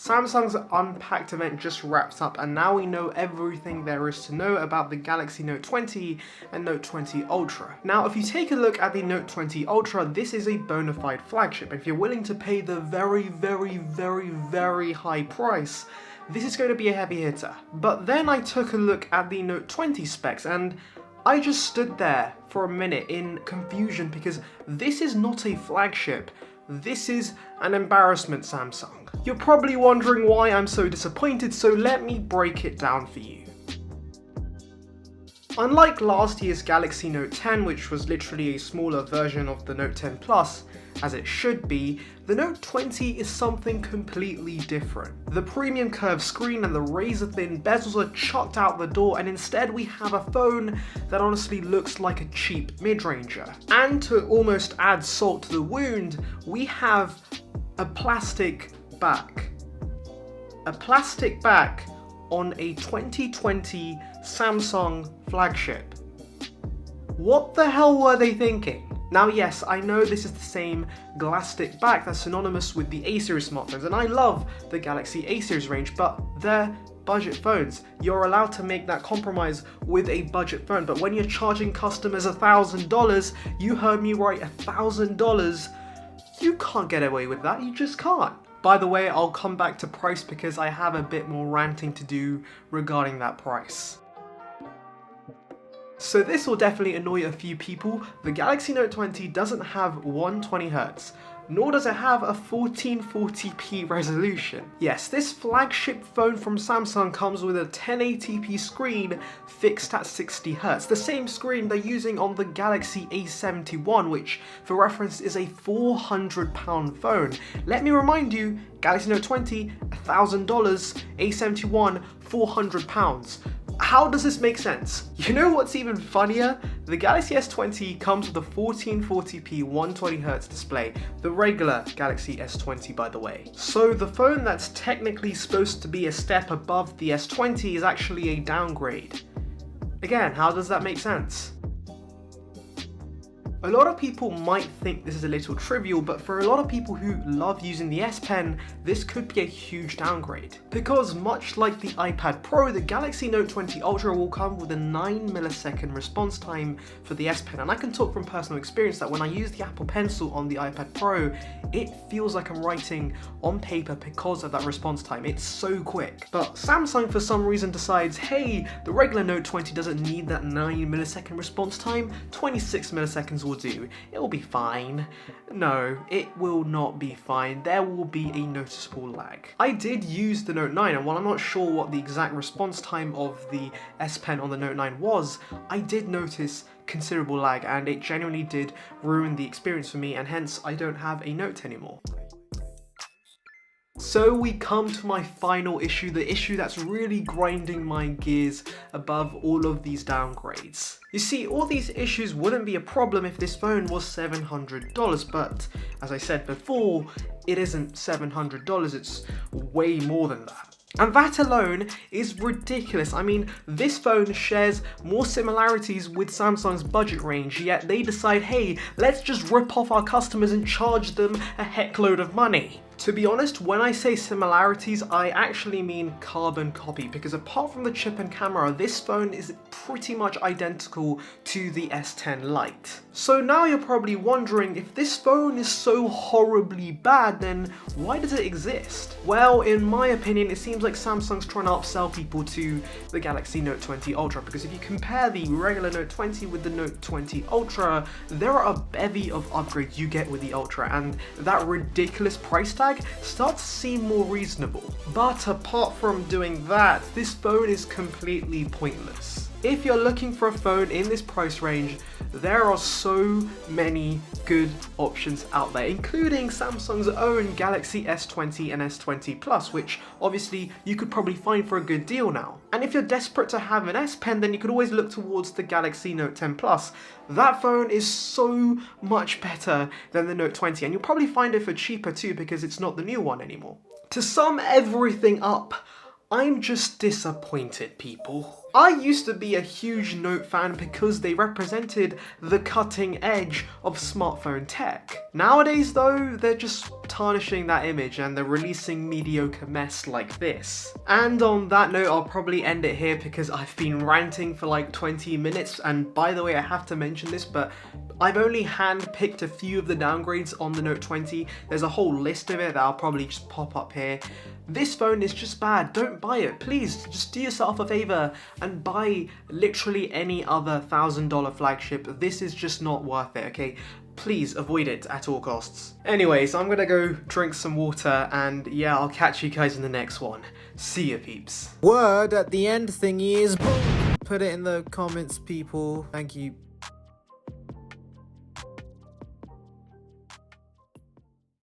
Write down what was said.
Samsung's Unpacked event just wrapped up, and now we know everything there is to know about the Galaxy Note 20 and Note 20 Ultra. Now, if you take a look at the Note 20 Ultra, this is a bona fide flagship. If you're willing to pay the very high price, this is going to be a heavy hitter. But then I took a look at the Note 20 specs, and I just stood there for a minute in confusion because this is not a flagship. This is an embarrassment, Samsung. You're probably wondering why I'm so disappointed, so let me break it down for you. Unlike last year's Galaxy Note 10, which was literally a smaller version of the Note 10 Plus, as it should be, the Note 20 is something completely different. The premium curved screen and the razor-thin bezels are chucked out the door, and instead we have a phone that honestly looks like a cheap mid-ranger. And to almost add salt to the wound, we have a plastic back. A plastic back on a 2020 Samsung flagship. What the hell were they thinking? Now yes, I know this is the same glass-stick back that's synonymous with the A series smartphones, and I love the Galaxy A series range, but they're budget phones. You're allowed to make that compromise with a budget phone, but when you're charging customers $1,000, you heard me right, $1,000, you can't get away with that, you just can't. By the way, I'll come back to price because I have a bit more ranting to do regarding that price. So this will definitely annoy a few people. The Galaxy Note 20 doesn't have 120Hz, nor does it have a 1440p resolution. Yes, this flagship phone from Samsung comes with a 1080p screen fixed at 60Hz, the same screen they're using on the Galaxy A71, which for reference is a £400 phone. Let me remind you, Galaxy Note 20, $1,000, A71, £400. How does this make sense? You know what's even funnier? The Galaxy S20 comes with a 1440p 120Hz display, the regular Galaxy S20 by the way. So the phone that's technically supposed to be a step above the S20 is actually a downgrade. Again, how does that make sense? A lot of people might think this is a little trivial, but for a lot of people who love using the S Pen, this could be a huge downgrade. Because much like the iPad Pro, the Galaxy Note 20 Ultra will come with a 9-millisecond response time for the S Pen, and I can talk from personal experience that when I use the Apple Pencil on the iPad Pro, it feels like I'm writing on paper because of that response time. It's so quick. But Samsung for some reason decides, hey, the regular Note 20 doesn't need that 9-millisecond response time, 26 milliseconds will do. It will be fine. No, it will not be fine. There will be a noticeable lag. I did use the Note 9, and while I'm not sure what the exact response time of the S Pen on the Note 9 was, I did notice considerable lag, and it genuinely did ruin the experience for me, and hence I don't have a Note anymore. So we come to my final issue, the issue that's really grinding my gears above all of these downgrades. You see, all these issues wouldn't be a problem if this phone was $700, but as I said before, it isn't $700, it's way more than that. And that alone is ridiculous. I mean, this phone shares more similarities with Samsung's budget range, yet they decide, hey, let's just rip off our customers and charge them a heckload of money. To be honest, when I say similarities, I actually mean carbon copy, because apart from the chip and camera, this phone is pretty much identical to the S10 Lite. So now you're probably wondering, if this phone is so horribly bad, then why does it exist? Well, in my opinion, it seems like Samsung's trying to upsell people to the Galaxy Note 20 Ultra, because if you compare the regular Note 20 with the Note 20 Ultra, there are a bevy of upgrades you get with the Ultra, and that ridiculous price tag starts to seem more reasonable. But apart from doing that, this phone is completely pointless. If you're looking for a phone in this price range, there are so many good options out there, including Samsung's own Galaxy S20 and S20 Plus, which obviously you could probably find for a good deal now. And if you're desperate to have an S Pen, then you could always look towards the Galaxy Note 10 Plus. That phone is so much better than the Note 20, and you'll probably find it for cheaper too because it's not the new one anymore. To sum everything up, I'm just disappointed, people. I used to be a huge Note fan because they represented the cutting edge of smartphone tech. Nowadays though, they're just tarnishing that image and they're releasing mediocre mess like this. And on that note, I'll probably end it here because I've been ranting for like 20 minutes, and by the way, I have to mention this, but I've only hand-picked a few of the downgrades on the Note 20. There's a whole list of it that I'll probably just pop up here. This phone is just bad. Don't buy it. Please, just do yourself a favor and buy literally any other $1,000 flagship. This is just not worth it, okay? Please avoid it at all costs. Anyways, I'm gonna go drink some water, and yeah, I'll catch you guys in the next one. See ya, peeps. Word at the end thingy is boom. Put it in the comments, people. Thank you.